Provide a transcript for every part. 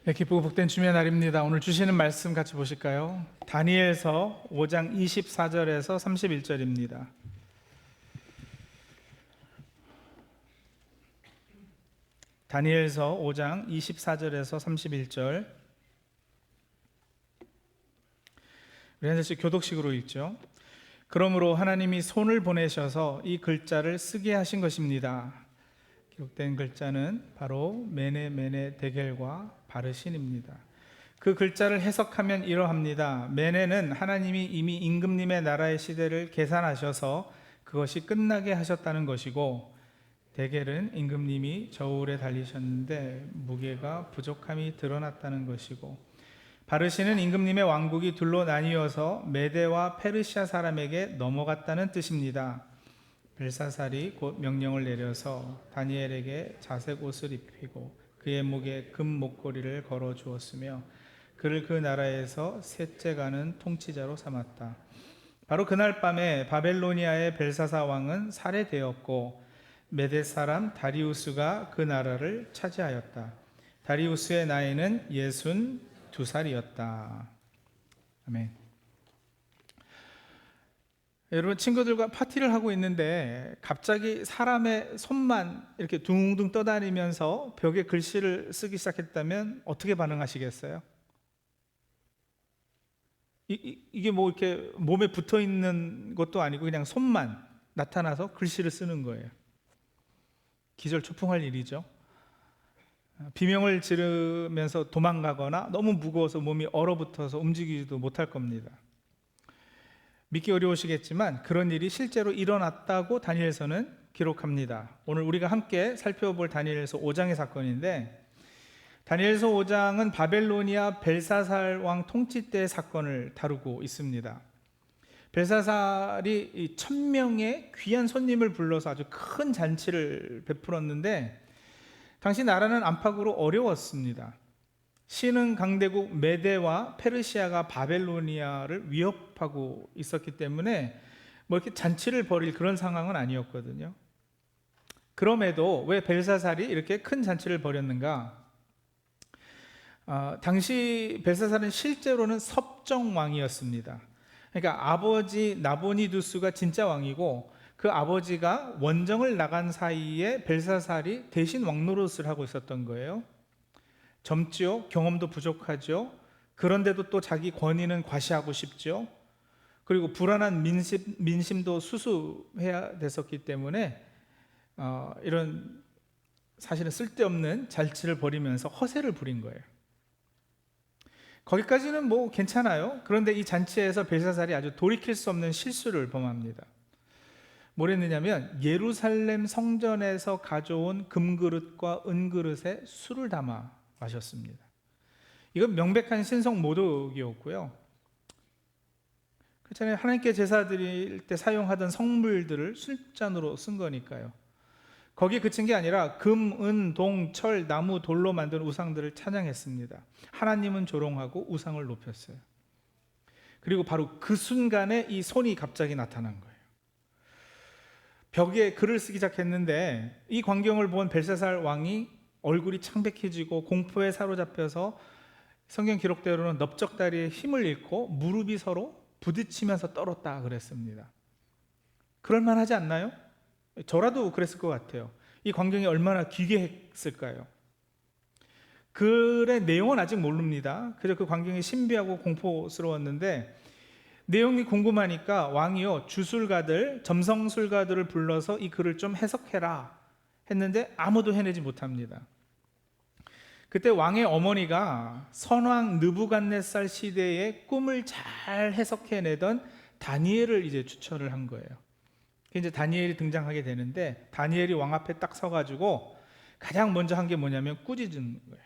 네, 기쁘고 복된 주님의 날입니다. 오늘 주시는 말씀 같이 보실까요? 다니엘서 5장 24절에서 31절입니다. 다니엘서 5장 24절에서 31절. 우리 한 절씩 교독식으로 읽죠. 그러므로 하나님이 손을 보내셔서 이 글자를 쓰게 하신 것입니다. 기록된 글자는 바로 메네 데겔과 바르신입니다. 그 글자를 해석하면 이러합니다. 메네는 하나님이 이미 임금님의 나라의 시대를 계산하셔서 그것이 끝나게 하셨다는 것이고, 데겔은 임금님이 저울에 달리셨는데 무게가 부족함이 드러났다는 것이고, 바르신은 임금님의 왕국이 둘로 나뉘어서 메데와 페르시아 사람에게 넘어갔다는 뜻입니다. 벨사살이 곧 명령을 내려서 다니엘에게 자색 옷을 입히고 그의 목에 금 목걸이를 걸어 주었으며 그를 그 나라에서 셋째가는 통치자로 삼았다. 바로 그날 밤에 바벨로니아의 벨사사 왕은 살해되었고 메데 사람 다리우스가 그 나라를 차지하였다. 다리우스의 나이는 62살이었다. 아멘. 여러분, 친구들과 파티를 하고 있는데 갑자기 사람의 손만 이렇게 둥둥 떠다니면서 벽에 글씨를 쓰기 시작했다면 어떻게 반응하시겠어요? 이게 뭐 이렇게 몸에 붙어 있는 것도 아니고 그냥 손만 나타나서 글씨를 쓰는 거예요. 기절초풍할 일이죠. 비명을 지르면서 도망가거나 너무 무거워서 몸이 얼어붙어서 움직이지도 못할 겁니다. 믿기 어려우시겠지만 그런 일이 실제로 일어났다고 다니엘서는 기록합니다. 오늘 우리가 함께 살펴볼 다니엘서 5장의 사건인데, 다니엘서 5장은 바벨로니아 벨사살 왕 통치 때의 사건을 다루고 있습니다. 벨사살이 1000명의 귀한 손님을 불러서 아주 큰 잔치를 베풀었는데, 당시 나라는 안팎으로 어려웠습니다. 신흥 강대국 메데와 페르시아가 바벨로니아를 위협하고 있었기 때문에 뭐 이렇게 잔치를 벌일 그런 상황은 아니었거든요. 그럼에도 왜 벨사살이 이렇게 큰 잔치를 벌였는가? 당시 벨사살은 실제로는 섭정왕이었습니다. 그러니까 아버지 나보니두스가 진짜 왕이고 그 아버지가 원정을 나간 사이에 벨사살이 대신 왕노릇을 하고 있었던 거예요. 젊지요, 경험도 부족하죠. 그런데도 또 자기 권위는 과시하고 싶죠. 그리고 불안한 민심도 수수해야 됐었기 때문에 이런 사실은 쓸데없는 잔치를 벌이면서 허세를 부린 거예요. 거기까지는 뭐 괜찮아요. 그런데 이 잔치에서 벨사살이 아주 돌이킬 수 없는 실수를 범합니다. 뭘 했느냐면 예루살렘 성전에서 가져온 금그릇과 은그릇에 술을 담아 마셨습니다. 이건 명백한 신성 모독이었고요. 그렇잖아요. 하나님께 제사 드릴 때 사용하던 성물들을 술잔으로 쓴 거니까요. 거기에 그친 게 아니라 금, 은, 동, 철, 나무, 돌로 만든 우상들을 찬양했습니다. 하나님은 조롱하고 우상을 높였어요. 그리고 바로 그 순간에 이 손이 갑자기 나타난 거예요. 벽에 글을 쓰기 시작했는데 이 광경을 본 벨사살 왕이 얼굴이 창백해지고 공포에 사로잡혀서 성경 기록대로는 넓적다리에 힘을 잃고 무릎이 서로 부딪히면서 떨었다 그랬습니다. 그럴만하지 않나요? 저라도 그랬을 것 같아요. 이 광경이 얼마나 기괴했을까요? 글의 내용은 아직 모릅니다. 그래서 그 광경이 신비하고 공포스러웠는데, 내용이 궁금하니까 왕이요 주술가들, 점성술가들을 불러서 이 글을 좀 해석해라 했는데 아무도 해내지 못합니다. 그때 왕의 어머니가 선왕 느부갓네살 시대의 꿈을 잘 해석해내던 다니엘을 이제 추천을 한 거예요. 이제 다니엘이 등장하게 되는데, 다니엘이 왕 앞에 딱 서가지고 가장 먼저 한 게 뭐냐면 꾸짖은 거예요.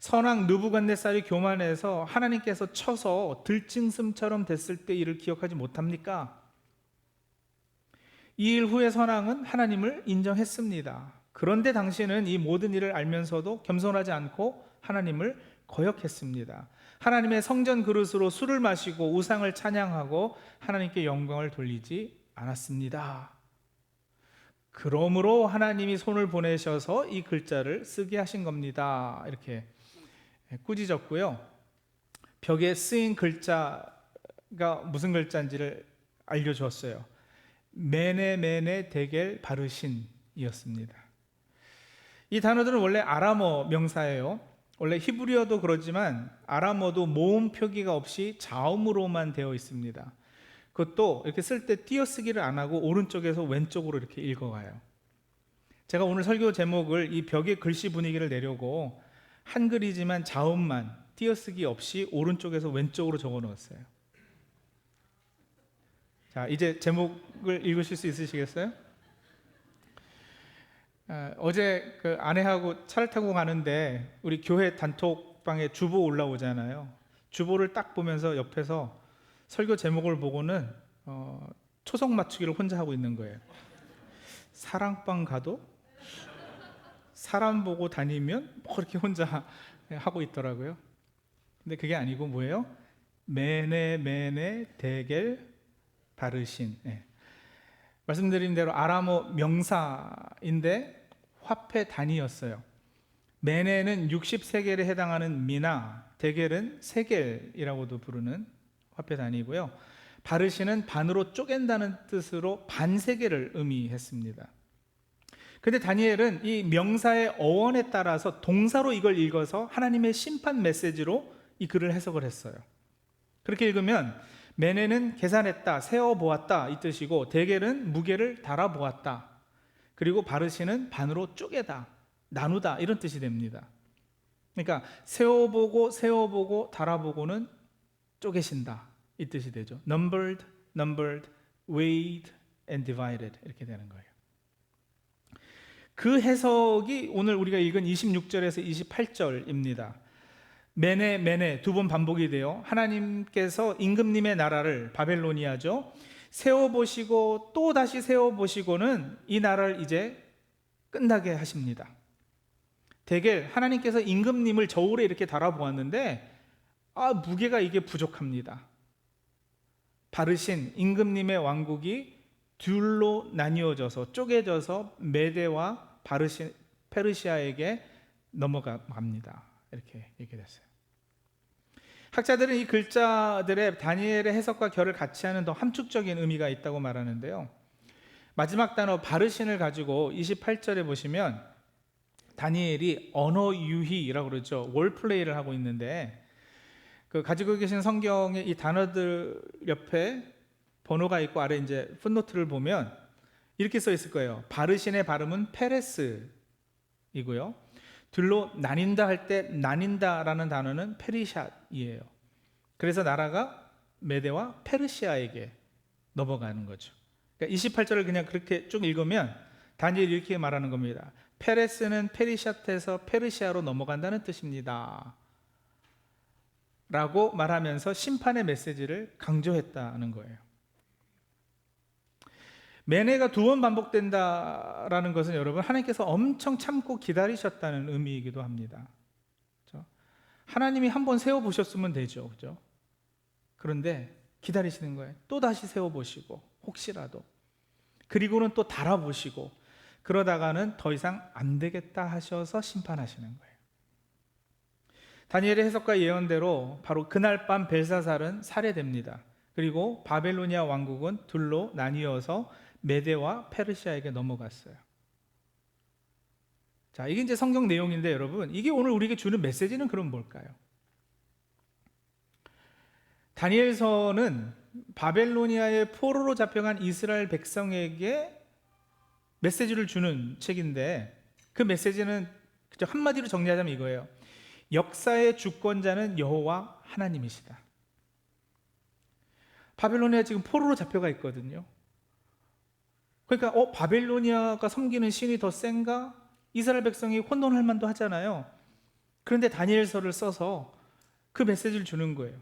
선왕 느부갓네살이 교만해서 하나님께서 쳐서 들짐승처럼 됐을 때 일을 기억하지 못합니까? 이 일 후에 선왕은 하나님을 인정했습니다. 그런데 당신은 이 모든 일을 알면서도 겸손하지 않고 하나님을 거역했습니다. 하나님의 성전 그릇으로 술을 마시고 우상을 찬양하고 하나님께 영광을 돌리지 않았습니다. 그러므로 하나님이 손을 보내셔서 이 글자를 쓰게 하신 겁니다. 이렇게 꾸짖었고요. 벽에 쓰인 글자가 무슨 글자인지를 알려주었어요. 메네 데겔 바르신이었습니다. 이 단어들은 원래 아람어 명사예요. 원래 히브리어도 그렇지만 아람어도 모음 표기가 없이 자음으로만 되어 있습니다. 그것도 이렇게 쓸 때 띄어쓰기를 안 하고 오른쪽에서 왼쪽으로 이렇게 읽어가요. 제가 오늘 설교 제목을 이 벽의 글씨 분위기를 내려고 한글이지만 자음만 띄어쓰기 없이 오른쪽에서 왼쪽으로 적어 놓았어요. 자, 이제 제목을 읽으실 수 있으시겠어요? 어제 그 아내하고 차를 타고 가는데 우리 교회 단톡방에 주보 올라오잖아요. 주보를 딱 보면서 옆에서 설교 제목을 보고는 초성 맞추기를 혼자 하고 있는 거예요. 사랑방 가도 사람 보고 다니면 뭐 그렇게 혼자 하고 있더라고요. 근데 그게 아니고 뭐예요? 메네 데겔 바르신. 말씀드린 대로 아람어 명사인데 화폐 단위였어요. 메네는 60세겔에 해당하는 미나, 데겔은 세겔이라고도 부르는 화폐 단위고요. 바르신은 반으로 쪼갠다는 뜻으로 반세겔을 의미했습니다. 근데 다니엘은 이 명사의 어원에 따라서 동사로 이걸 읽어서 하나님의 심판 메시지로 이 글을 해석을 했어요. 그렇게 읽으면 메네는 계산했다, 세어보았다 이 뜻이고, 데겔은 무게를 달아보았다, 그리고 바르신은 반으로 쪼개다, 나누다 이런 뜻이 됩니다. 그러니까 세어보고 달아보고는 쪼개신다 이 뜻이 되죠. numbered, weighed and divided 이렇게 되는 거예요. 그 해석이 오늘 우리가 읽은 26절에서 28절입니다. 메네 두 번 반복이 돼요. 하나님께서 임금님의 나라를, 바벨로니아죠, 세워보시고 또 다시 세워보시고는 이 나라를 이제 끝나게 하십니다. 데겔, 하나님께서 임금님을 저울에 이렇게 달아보았는데 무게가 이게 부족합니다. 바르신, 임금님의 왕국이 둘로 나뉘어져서 쪼개져서 메대와 페르시아에게 넘어갑니다. 이렇게 얘기됐어요. 학자들은 이 글자들의 다니엘의 해석과 결을 같이 하는 더 함축적인 의미가 있다고 말하는데요. 마지막 단어 바르신을 가지고 28절에 보시면 다니엘이 언어 유희라고 그러죠. 월플레이를 하고 있는데, 그 가지고 계신 성경의 이 단어들 옆에 번호가 있고 아래 이제 풋노트를 보면 이렇게 써 있을 거예요. 바르신의 발음은 페레스이고요. 둘로 나뉜다 할 때 나뉜다라는 단어는 페리샷이에요. 그래서 나라가 메대와 페르시아에게 넘어가는 거죠. 그러니까 28절을 그냥 그렇게 쭉 읽으면 다니엘이 이렇게 말하는 겁니다. 페레스는 페리샷에서 페르시아로 넘어간다는 뜻입니다 라고 말하면서 심판의 메시지를 강조했다는 거예요. 메네가 두 번 반복된다라는 것은 여러분 하나님께서 엄청 참고 기다리셨다는 의미이기도 합니다. 그렇죠? 하나님이 한 번 세워보셨으면 되죠, 그렇죠? 그런데 기다리시는 거예요. 또 다시 세워보시고 혹시라도, 그리고는 또 달아보시고, 그러다가는 더 이상 안 되겠다 하셔서 심판하시는 거예요. 다니엘의 해석과 예언대로 바로 그날 밤 벨사살은 살해됩니다. 그리고 바벨로니아 왕국은 둘로 나뉘어서 메대와 페르시아에게 넘어갔어요. 자, 이게 이제 성경 내용인데 여러분, 이게 오늘 우리에게 주는 메시지는 그럼 뭘까요? 다니엘서는 바벨로니아의 포로로 잡혀간 이스라엘 백성에게 메시지를 주는 책인데, 그 메시지는 그저 한마디로 정리하자면 이거예요. 역사의 주권자는 여호와 하나님이시다. 바벨로니아 지금 포로로 잡혀가 있거든요. 그러니까 바벨로니아가 섬기는 신이 더 센가? 이스라엘 백성이 혼돈할 만도 하잖아요. 그런데 다니엘서를 써서 그 메시지를 주는 거예요.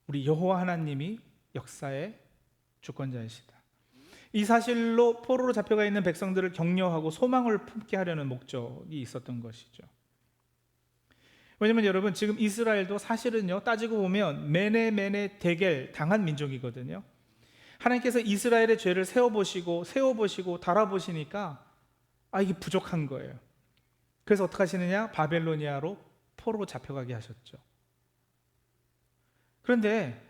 우리 여호와 하나님이 역사의 주권자이시다. 이 사실로 포로로 잡혀가 있는 백성들을 격려하고 소망을 품게 하려는 목적이 있었던 것이죠. 왜냐면 여러분, 지금 이스라엘도 사실은요, 따지고 보면 메네 데겔 당한 민족이거든요. 하나님께서 이스라엘의 죄를 세워보시고 달아보시니까 이게 부족한 거예요. 그래서 어떻게 하시느냐? 바벨로니아로 포로로 잡혀가게 하셨죠. 그런데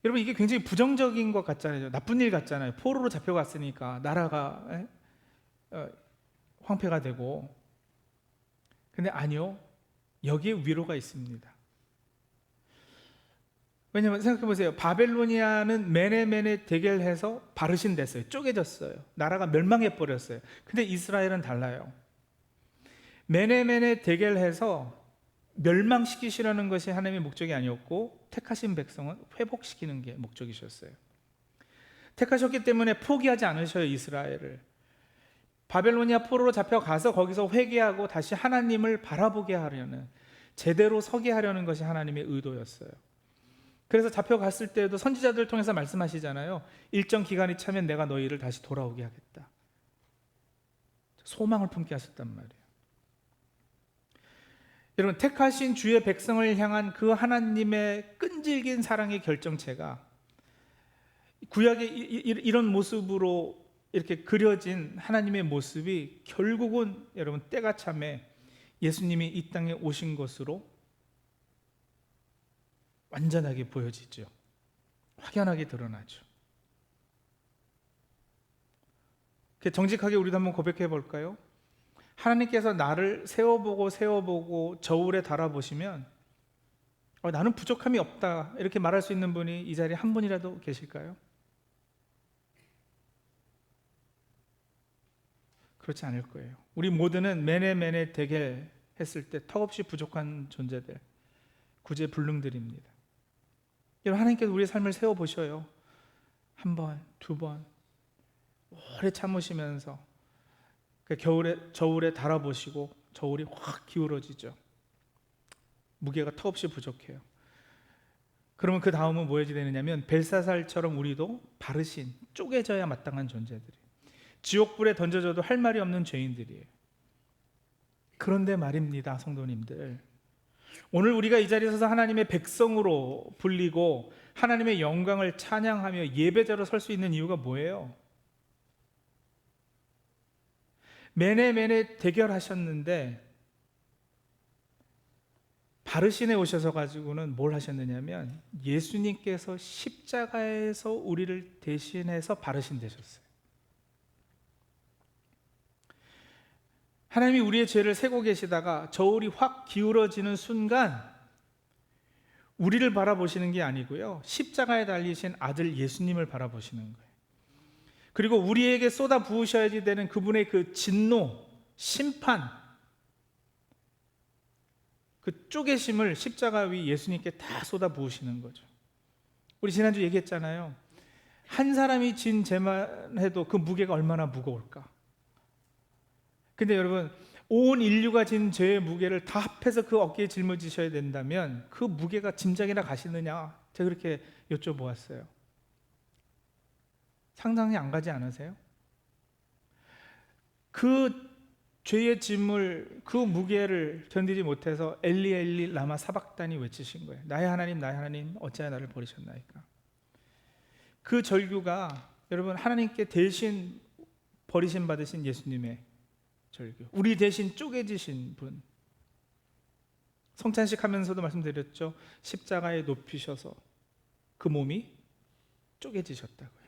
여러분, 이게 굉장히 부정적인 것 같잖아요. 나쁜 일 같잖아요. 포로로 잡혀갔으니까 나라가 황폐가 되고. 근데 아니요, 여기에 위로가 있습니다. 왜냐하면 생각해 보세요. 바벨로니아는 메네메네 대결해서 바르신 됐어요. 쪼개졌어요. 나라가 멸망해 버렸어요. 근데 이스라엘은 달라요. 메네메네 대결해서 멸망시키시려는 것이 하나님의 목적이 아니었고, 택하신 백성은 회복시키는 게 목적이셨어요. 택하셨기 때문에 포기하지 않으셔요. 이스라엘을 바벨로니아 포로로 잡혀가서 거기서 회개하고 다시 하나님을 바라보게 하려는, 제대로 서게 하려는 것이 하나님의 의도였어요. 그래서 잡혀갔을 때도 선지자들을 통해서 말씀하시잖아요. 일정 기간이 차면 내가 너희를 다시 돌아오게 하겠다. 소망을 품게 하셨단 말이에요. 여러분, 택하신 주의 백성을 향한 그 하나님의 끈질긴 사랑의 결정체가 구약에 이런 모습으로 이렇게 그려진 하나님의 모습이 결국은 여러분, 때가 참에 예수님이 이 땅에 오신 것으로 완전하게 보여지죠. 확연하게 드러나죠. 정직하게 우리도 한번 고백해 볼까요? 하나님께서 나를 세워보고 저울에 달아보시면 나는 부족함이 없다 이렇게 말할 수 있는 분이 이 자리에 한 분이라도 계실까요? 그렇지 않을 거예요. 우리 모두는 매네 대결했을 때 턱없이 부족한 존재들, 구제불능들입니다. 여러분, 하나님께서 우리의 삶을 세워보셔요. 한 번, 두 번 오래 참으시면서 저울에 달아보시고 저울이 확 기울어지죠. 무게가 턱없이 부족해요. 그러면 그 다음은 뭐해야 되느냐면 벨사살처럼 우리도 바르신, 쪼개져야 마땅한 존재들이에요. 지옥불에 던져져도 할 말이 없는 죄인들이에요. 그런데 말입니다, 성도님들, 오늘 우리가 이 자리에 서서 하나님의 백성으로 불리고 하나님의 영광을 찬양하며 예배자로 설 수 있는 이유가 뭐예요? 매네 대결하셨는데 바르신에 오셔서 가지고는 뭘 하셨느냐면 예수님께서 십자가에서 우리를 대신해서 바르신 되셨어요. 하나님이 우리의 죄를 세고 계시다가 저울이 확 기울어지는 순간 우리를 바라보시는 게 아니고요, 십자가에 달리신 아들 예수님을 바라보시는 거예요. 그리고 우리에게 쏟아 부으셔야지 되는 그분의 그 진노, 심판, 그 쪼개심을 십자가 위 예수님께 다 쏟아 부으시는 거죠. 우리 지난주 얘기했잖아요. 한 사람이 진 죄만 해도 그 무게가 얼마나 무거울까. 근데 여러분, 온 인류가 진 죄의 무게를 다 합해서 그 어깨에 짊어지셔야 된다면 그 무게가 짐작이나 가시느냐, 제가 그렇게 여쭤보았어요. 상상이 안 가지 않으세요? 그 죄의 짐을, 그 무게를 견디지 못해서 엘리 엘리 라마 사박단이 외치신 거예요. 나의 하나님 어찌하여 나를 버리셨나이까. 그 절규가 여러분, 하나님께 대신 버리심 받으신 예수님의 절규, 우리 대신 쪼개지신 분. 성찬식 하면서도 말씀드렸죠. 십자가에 높이셔서 그 몸이 쪼개지셨다고요.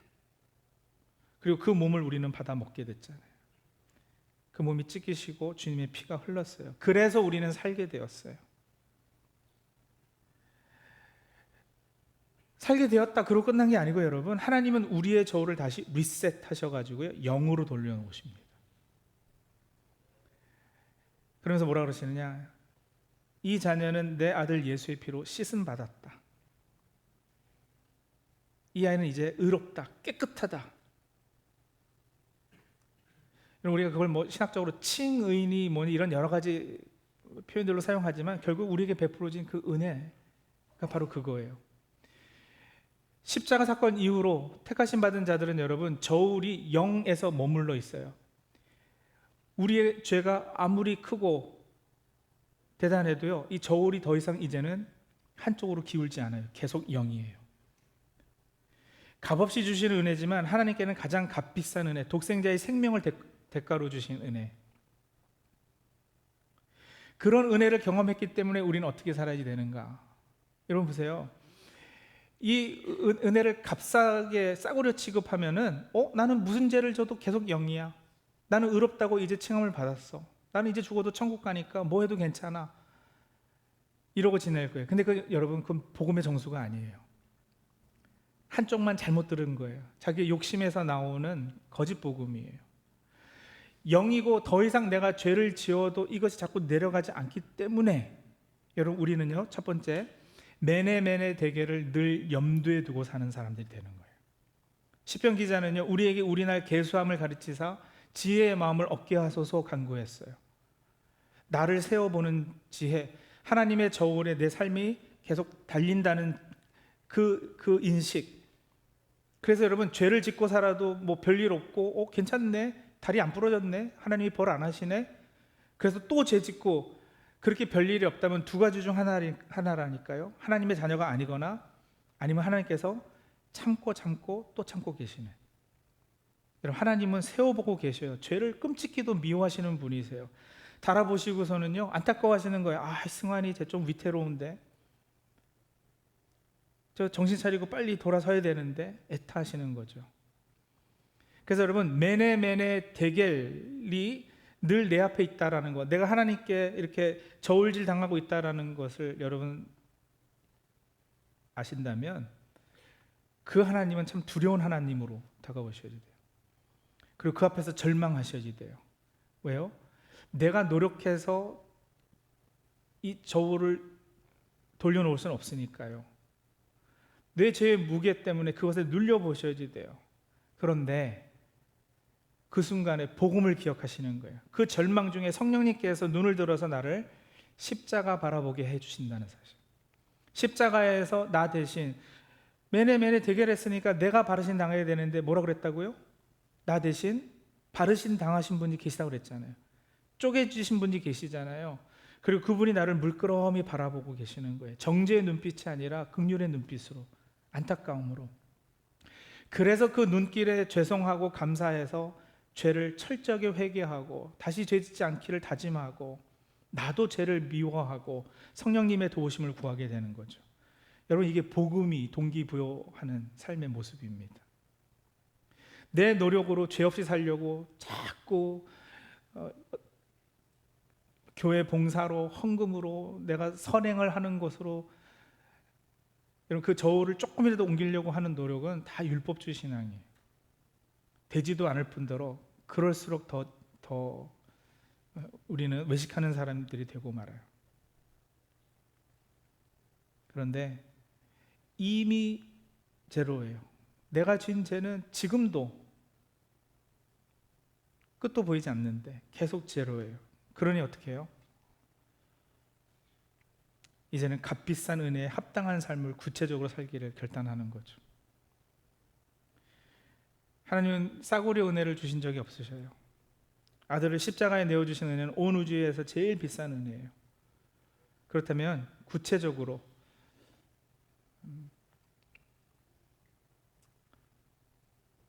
그리고 그 몸을 우리는 받아 먹게 됐잖아요. 그 몸이 찢기시고 주님의 피가 흘렀어요. 그래서 우리는 살게 되었어요. 살게 되었다 그러고 끝난 게 아니고 여러분, 하나님은 우리의 저울을 다시 리셋하셔가지고요 0으로 돌려놓으십니다. 그러면서 뭐라 그러시느냐, 이 자녀는 내 아들 예수의 피로 씻음 받았다. 이 아이는 이제 의롭다, 깨끗하다. 우리가 그걸 신학적으로 칭의니 뭐니 이런 여러 가지 표현들로 사용하지만 결국 우리에게 베풀어진 그 은혜가 바로 그거예요. 십자가 사건 이후로 택하심 받은 자들은 여러분, 저울이 0에서 머물러 있어요. 우리의 죄가 아무리 크고 대단해도요, 이 저울이 더 이상 이제는 한쪽으로 기울지 않아요. 계속 0이에요. 값없이 주시는 은혜지만 하나님께는 가장 값비싼 은혜, 독생자의 생명을 대가로 주신 은혜. 그런 은혜를 경험했기 때문에 우리는 어떻게 살아야 되는가? 여러분 보세요. 이 은혜를 값싸게 싸구려 취급하면은 나는 무슨 죄를 져도 계속 0이야. 나는 의롭다고 이제 칭함을 받았어. 나는 이제 죽어도 천국 가니까 뭐 해도 괜찮아. 이러고 지낼 거예요. 근데 여러분, 그건 복음의 정수가 아니에요. 한쪽만 잘못 들은 거예요. 자기 욕심에서 나오는 거짓 복음이에요. 0이고 더 이상 내가 죄를 지어도 이것이 자꾸 내려가지 않기 때문에, 여러분, 우리는요, 첫 번째, 매네 대개를 늘 염두에 두고 사는 사람들이 되는 거예요. 시편 기자는요, 우리에게 우리날 계수함을 가르치사 지혜의 마음을 얻게 하소서 간구했어요. 나를 세워보는 지혜, 하나님의 저울에 내 삶이 계속 달린다는 그 인식. 그래서 여러분, 죄를 짓고 살아도 뭐 별일 없고 괜찮네, 다리 안 부러졌네, 하나님이 벌 안 하시네. 그래서 또 죄 짓고 그렇게 별일이 없다면 두 가지 중 하나라니까요. 하나님의 자녀가 아니거나 아니면 하나님께서 참고 또 참고 계시네. 여러분, 하나님은 세워보고 계셔요. 죄를 끔찍히도 미워하시는 분이세요. 달아보시고서는요, 안타까워하시는 거예요. 승환이 쟤 좀 위태로운데, 저 정신 차리고 빨리 돌아서야 되는데, 애타하시는 거죠. 그래서 여러분, 매네 대결이 늘 내 앞에 있다라는 것, 내가 하나님께 이렇게 저울질 당하고 있다라는 것을 여러분 아신다면, 그 하나님은 참 두려운 하나님으로 다가오셔야 돼요. 그리고 그 앞에서 절망하셔야 돼요. 왜요? 내가 노력해서 이 저울을 돌려놓을 수는 없으니까요. 내 죄의 무게 때문에 그것에 눌려보셔야 돼요. 그런데 그 순간에 복음을 기억하시는 거예요. 그 절망 중에 성령님께서 눈을 들어서 나를 십자가 바라보게 해주신다는 사실. 십자가에서 나 대신 매네 대결했으니까 내가 바르신 당해야 되는데 뭐라 그랬다고요? 나 대신 바르신 당하신 분이 계시다고 그랬잖아요. 쪼개주신 분이 계시잖아요. 그리고 그분이 나를 물끄러미 바라보고 계시는 거예요. 정죄의 눈빛이 아니라 긍휼의 눈빛으로, 안타까움으로. 그래서 그 눈길에 죄송하고 감사해서 죄를 철저하게 회개하고 다시 죄 짓지 않기를 다짐하고 나도 죄를 미워하고 성령님의 도우심을 구하게 되는 거죠. 여러분, 이게 복음이 동기부여하는 삶의 모습입니다. 내 노력으로 죄 없이 살려고 자꾸 교회 봉사로, 헌금으로, 내가 선행을 하는 것으로 여러분, 그 저울을 조금이라도 옮기려고 하는 노력은 다 율법주의 신앙이에요. 되지도 않을 뿐더러 그럴수록 더 우리는 외식하는 사람들이 되고 말아요. 그런데 이미 제로예요. 내가 지은 죄는 지금도 끝도 보이지 않는데 계속 제로예요. 그러니 어떻게 해요? 이제는 값비싼 은혜에 합당한 삶을 구체적으로 살기를 결단하는 거죠. 하나님은 싸구려 은혜를 주신 적이 없으셔요. 아들을 십자가에 내어주신 은혜는 온 우주에서 제일 비싼 은혜예요. 그렇다면 구체적으로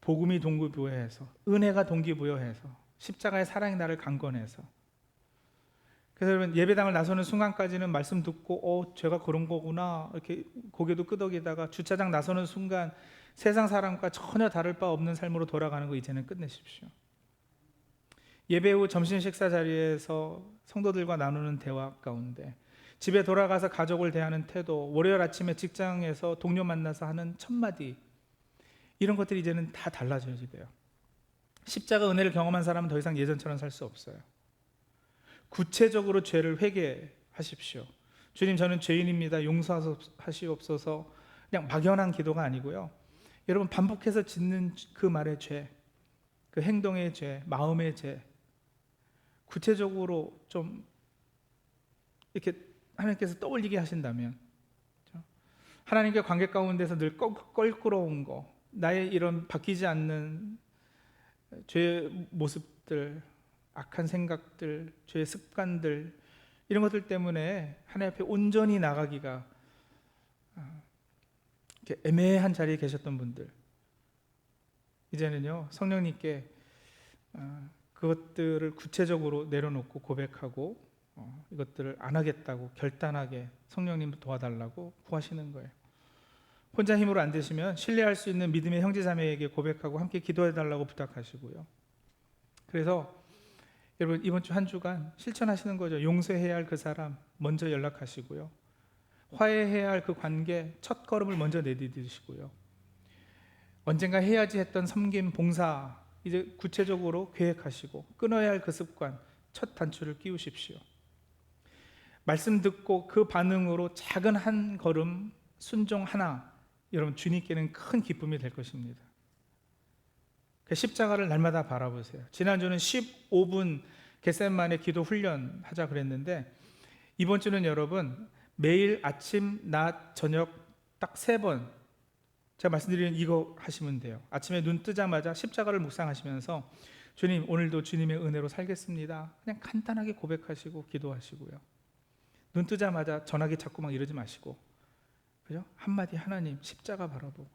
복음이 동기부여해서, 은혜가 동기부여해서, 십자가의 사랑이 나를 강건해서, 그래서 여러분, 예배당을 나서는 순간까지는 말씀 듣고 제가 그런 거구나 이렇게 고개도 끄덕이다가 주차장 나서는 순간 세상 사람과 전혀 다를 바 없는 삶으로 돌아가는 거 이제는 끝내십시오. 예배 후 점심 식사 자리에서 성도들과 나누는 대화 가운데, 집에 돌아가서 가족을 대하는 태도, 월요일 아침에 직장에서 동료 만나서 하는 첫마디, 이런 것들이 이제는 다 달라져야 돼요. 십자가 은혜를 경험한 사람은 더 이상 예전처럼 살 수 없어요. 구체적으로 죄를 회개하십시오. 주님, 저는 죄인입니다. 용서하시옵소서. 그냥 막연한 기도가 아니고요. 여러분, 반복해서 짓는 그 말의 죄, 그 행동의 죄, 마음의 죄, 구체적으로 좀 이렇게 하나님께서 떠올리게 하신다면, 하나님과 관계 가운데서 늘 껄끄러운 거, 나의 이런 바뀌지 않는 죄의 모습들, 악한 생각들, 죄의 습관들, 이런 것들 때문에 하나님 앞에 온전히 나가기가 이렇게 애매한 자리에 계셨던 분들, 이제는요, 성령님께 그것들을 구체적으로 내려놓고 고백하고 이것들을 안 하겠다고 결단하게 성령님 도와달라고 구하시는 거예요. 혼자 힘으로 안 되시면 신뢰할 수 있는 믿음의 형제자매에게 고백하고 함께 기도해달라고 부탁하시고요. 그래서 여러분 이번 주 한 주간 실천하시는 거죠. 용서해야 할 그 사람 먼저 연락하시고요. 화해해야 할 그 관계 첫 걸음을 먼저 내디디시고요. 언젠가 해야지 했던 섬김, 봉사 이제 구체적으로 계획하시고 끊어야 할 그 습관 첫 단추를 끼우십시오. 말씀 듣고 그 반응으로 작은 한 걸음 순종 하나, 여러분 주님께는 큰 기쁨이 될 것입니다. 그 십자가를 날마다 바라보세요. 지난주는 15분 겟세마네 기도 훈련 하자 그랬는데 이번 주는 여러분 매일 아침, 낮, 저녁 딱 3번 제가 말씀드리는 이거 하시면 돼요. 아침에 눈 뜨자마자 십자가를 묵상하시면서 주님 오늘도 주님의 은혜로 살겠습니다. 그냥 간단하게 고백하시고 기도하시고요. 눈 뜨자마자 전화기 찾고 막 이러지 마시고, 그죠? 한마디 하나님 십자가 바라보고,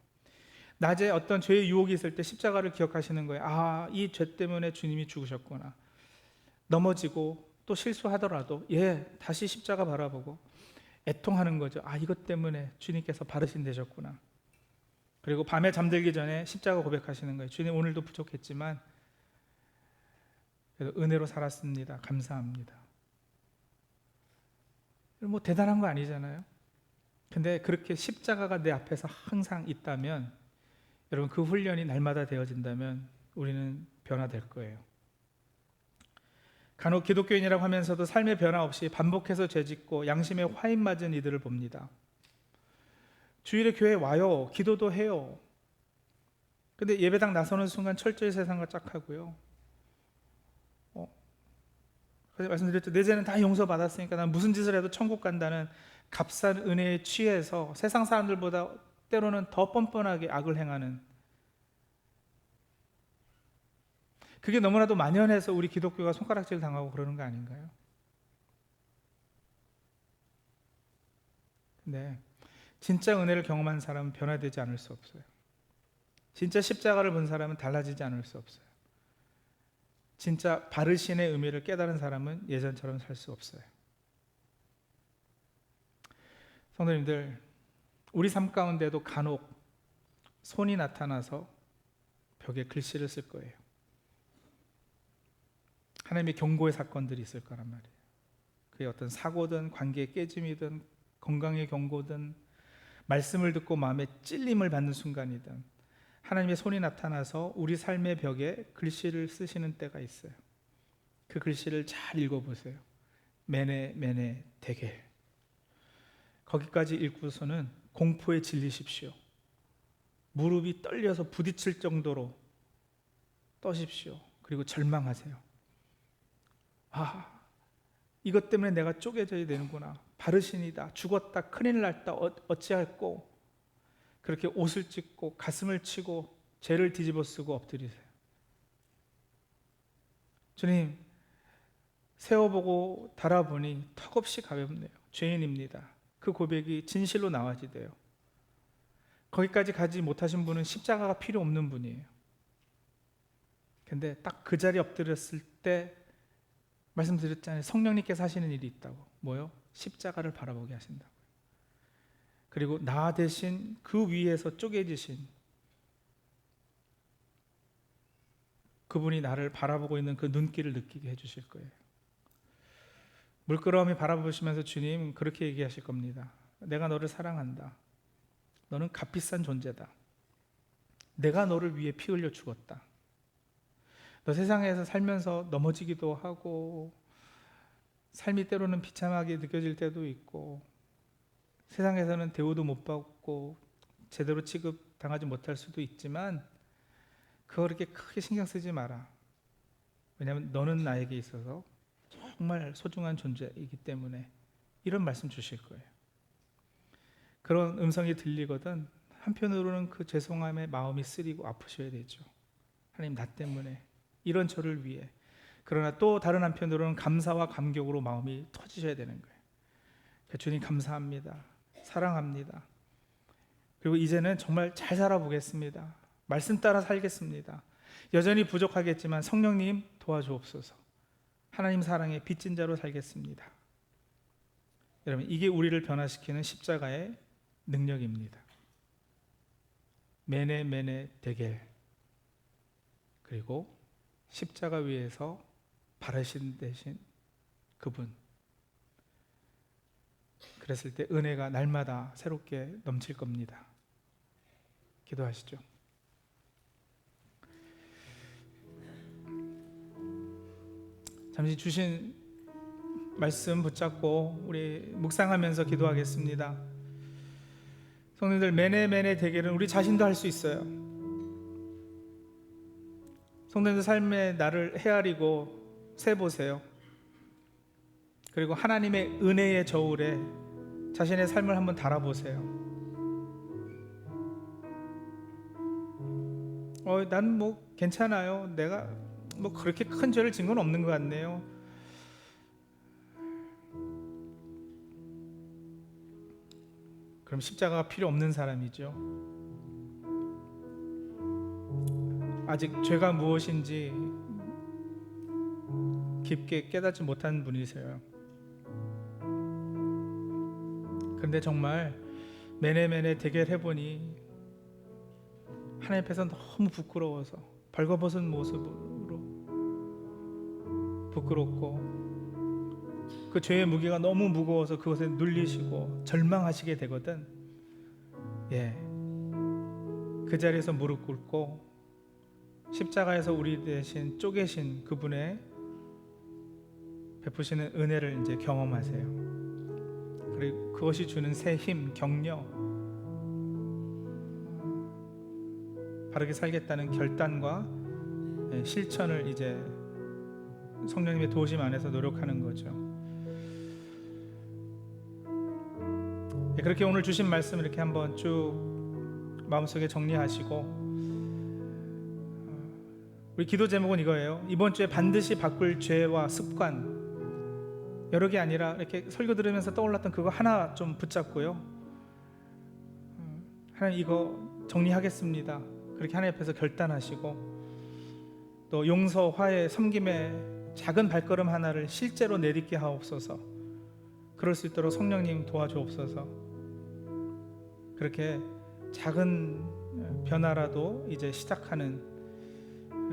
낮에 어떤 죄의 유혹이 있을 때 십자가를 기억하시는 거예요. 아, 이 죄 때문에 주님이 죽으셨구나. 넘어지고 또 실수하더라도 다시 십자가 바라보고 애통하는 거죠. 아, 이것 때문에 주님께서 바르신 되셨구나. 그리고 밤에 잠들기 전에 십자가 고백하시는 거예요. 주님 오늘도 부족했지만 그래도 은혜로 살았습니다. 감사합니다. 뭐 대단한 거 아니잖아요. 근데 그렇게 십자가가 내 앞에서 항상 있다면, 여러분 그 훈련이 날마다 되어진다면 우리는 변화될 거예요. 간혹 기독교인이라고 하면서도 삶의 변화 없이 반복해서 죄짓고 양심에 화인 맞은 이들을 봅니다. 주일에 교회 와요. 기도도 해요. 근데 예배당 나서는 순간 철저히 세상과 짝하고요. 그래서 말씀드렸죠. 내 죄는 다 용서받았으니까 난 무슨 짓을 해도 천국 간다는 값싼 은혜에 취해서 세상 사람들보다 때로는 더 뻔뻔하게 악을 행하는, 그게 너무나도 만연해서 우리 기독교가 손가락질 당하고 그러는 거 아닌가요? 근데 진짜 은혜를 경험한 사람은 변화되지 않을 수 없어요. 진짜 십자가를 본 사람은 달라지지 않을 수 없어요. 진짜 바르신의 의미를 깨달은 사람은 예전처럼 살 수 없어요. 성도님들, 우리 삶 가운데도 간혹 손이 나타나서 벽에 글씨를 쓸 거예요. 하나님의 경고의 사건들이 있을 거란 말이에요. 그게 어떤 사고든 관계의 깨짐이든 건강의 경고든 말씀을 듣고 마음에 찔림을 받는 순간이든 하나님의 손이 나타나서 우리 삶의 벽에 글씨를 쓰시는 때가 있어요. 그 글씨를 잘 읽어보세요. 메네 메네 데겔. 거기까지 읽고서는 공포에 질리십시오. 무릎이 떨려서 부딪힐 정도로 떠십시오. 그리고 절망하세요. 아, 이것 때문에 내가 쪼개져야 되는구나. 바르신이다. 죽었다. 큰일 났다. 어찌할꼬. 그렇게 옷을 찢고 가슴을 치고 죄를 뒤집어 쓰고 엎드리세요. 주님, 세워보고 달아보니 턱없이 가볍네요. 죄인입니다. 그 고백이 진실로 나와지대요. 거기까지 가지 못하신 분은 십자가가 필요 없는 분이에요. 근데 딱 그 자리에 엎드렸을 때 말씀드렸잖아요. 성령님께서 하시는 일이 있다고. 뭐요? 십자가를 바라보게 하신다고요. 그리고 나 대신 그 위에서 쪼개지신 그분이 나를 바라보고 있는 그 눈길을 느끼게 해주실 거예요. 물끄러미 바라보시면서 주님 그렇게 얘기하실 겁니다. 내가 너를 사랑한다. 너는 값비싼 존재다. 내가 너를 위해 피 흘려 죽었다. 너 세상에서 살면서 넘어지기도 하고 삶이 때로는 비참하게 느껴질 때도 있고 세상에서는 대우도 못 받고 제대로 취급당하지 못할 수도 있지만 그거 그렇게 크게 신경 쓰지 마라. 왜냐하면 너는 나에게 있어서 정말 소중한 존재이기 때문에, 이런 말씀 주실 거예요. 그런 음성이 들리거든 한편으로는 그 죄송함에 마음이 쓰리고 아프셔야 되죠. 하나님 나 때문에 이런 저를 위해. 그러나 또 다른 한편으로는 감사와 감격으로 마음이 터지셔야 되는 거예요. 주님 감사합니다. 사랑합니다. 그리고 이제는 정말 잘 살아보겠습니다. 말씀 따라 살겠습니다. 여전히 부족하겠지만 성령님 도와주옵소서. 하나님 사랑의 빚진 자로 살겠습니다. 여러분, 이게 우리를 변화시키는 십자가의 능력입니다. 메네 데겔, 그리고 십자가 위에서 바르신 대신 그분, 그랬을 때 은혜가 날마다 새롭게 넘칠 겁니다. 기도하시죠. 잠시 주신 말씀 붙잡고 우리 묵상하면서 기도하겠습니다. 성도님들, 메네 데겔은 우리 자신도 할 수 있어요. 성도님들 삶의 나를 헤아리고 세보세요. 그리고 하나님의 은혜의 저울에 자신의 삶을 한번 달아보세요. 난 뭐 괜찮아요. 내가 뭐 그렇게 큰 죄를 진 건 없는 것 같네요. 그럼 십자가가 필요 없는 사람이죠. 아직 죄가 무엇인지 깊게 깨닫지 못한 분이세요. 그런데 정말 메네 데겔 해보니 하나님 앞에서 너무 부끄러워서 벌거벗은 모습으로 부끄럽고 그 죄의 무게가 너무 무거워서 그것에 눌리시고 절망하시게 되거든. 그 자리에서 무릎 꿇고 십자가에서 우리 대신 쪼개신 그분의 베푸시는 은혜를 이제 경험하세요. 그리고 그것이 주는 새 힘, 격려, 바르게 살겠다는 결단과 실천을 이제 성령님의 도우심 안에서 노력하는 거죠. 그렇게 오늘 주신 말씀 이렇게 한번 쭉 마음속에 정리하시고, 우리 기도 제목은 이거예요. 이번 주에 반드시 바꿀 죄와 습관, 여러 개 아니라 이렇게 설교 들으면서 떠올랐던 그거 하나 좀 붙잡고요. 하나님, 이거 정리하겠습니다. 그렇게 하나님 앞에서 결단하시고, 또 용서, 화해, 섬김의 작은 발걸음 하나를 실제로 내딛게 하옵소서. 그럴 수 있도록 성령님 도와주옵소서. 그렇게 작은 변화라도 이제 시작하는,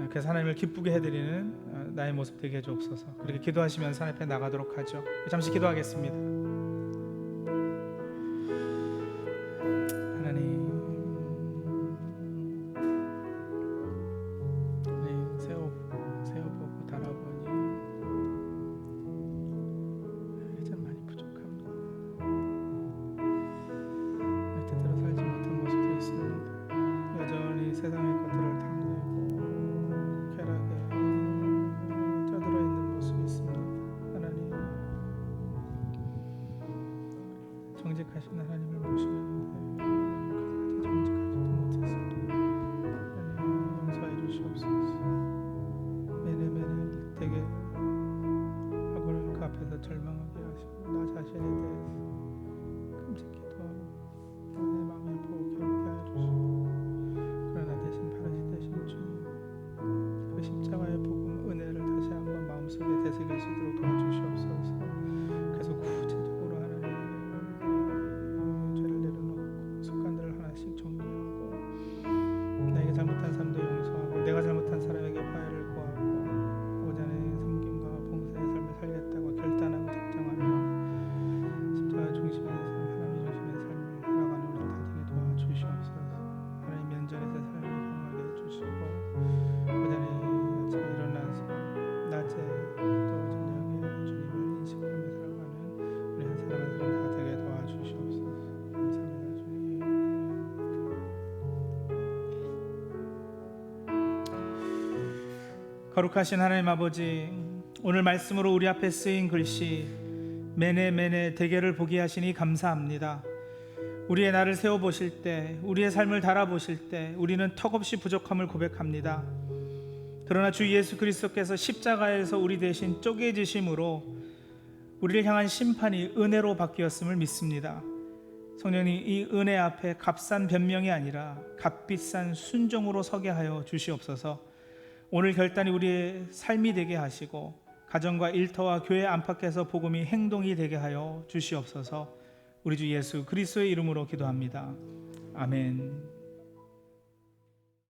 그래서 하나님을 기쁘게 해드리는 나의 모습 되게 해주옵소서. 그렇게 기도하시면서 하나님 앞에 나가도록 하죠. 잠시 기도하겠습니다. 하나님, 세워보고 달아보니 이제 많이 부족합니다. 뜻대로 살지 못한 모습도 있습니다. 여전히 세상의 것들을 탐내고 쾌락에 쪄들어 있는 모습이 있습니다. 하나님, 정직하신 하나님을 모시는데 그다지 정직하지도 못했습니다. 하나님, 용서해 주시옵소서. 메네 되게 하고는 그 앞에서 절망하게 하시고 나 자신에 대해서 끔찍히도 하고 내 마음이 아프고 괴롭게 하여 주시고, 그러나 대신 바르시 대신 주님, 그 십자가의 복음 은혜를 다시 한번 마음속에 되새길 수 있도록 도와주시옵소서. 그래서 구체적으로 하나님, 죄를 내려놓고 습관들을 하나씩 정리하고 나에게 잘못한 삶도 용서하고 내가 잘못한 사람에게 화해를 구하고 오전에 섬김과 봉사의 삶을 살겠다고 결단하고 작정하며 십자가 중심의 삶, 하나님 중심의 삶을 살아가는 우리 다니게 도와주시옵소서. 하나님, 면전에서 삶을 경험하게 해주시고 오전에 아침에 일어나서 낮에 또 저녁에 주님을 인식하며 살아가는 우리 한 사람 한 사람 다 되게 도와주시옵소서. 감사합니다, 주님. 거룩하신 하나님 아버지, 오늘 말씀으로 우리 앞에 쓰인 글씨 메네 데겔을 보게 하시니 감사합니다. 우리의 나를 세워보실 때, 우리의 삶을 달아보실 때 우리는 턱없이 부족함을 고백합니다. 그러나 주 예수 그리스도께서 십자가에서 우리 대신 쪼개지심으로 우리를 향한 심판이 은혜로 바뀌었음을 믿습니다. 성령님, 이 은혜 앞에 값싼 변명이 아니라 값비싼 순종으로 서게 하여 주시옵소서. 오늘 결단이 우리의 삶이 되게 하시고 가정과 일터와 교회 안팎에서 복음이 행동이 되게 하여 주시옵소서. 우리 주 예수 그리스도의 이름으로 기도합니다. 아멘.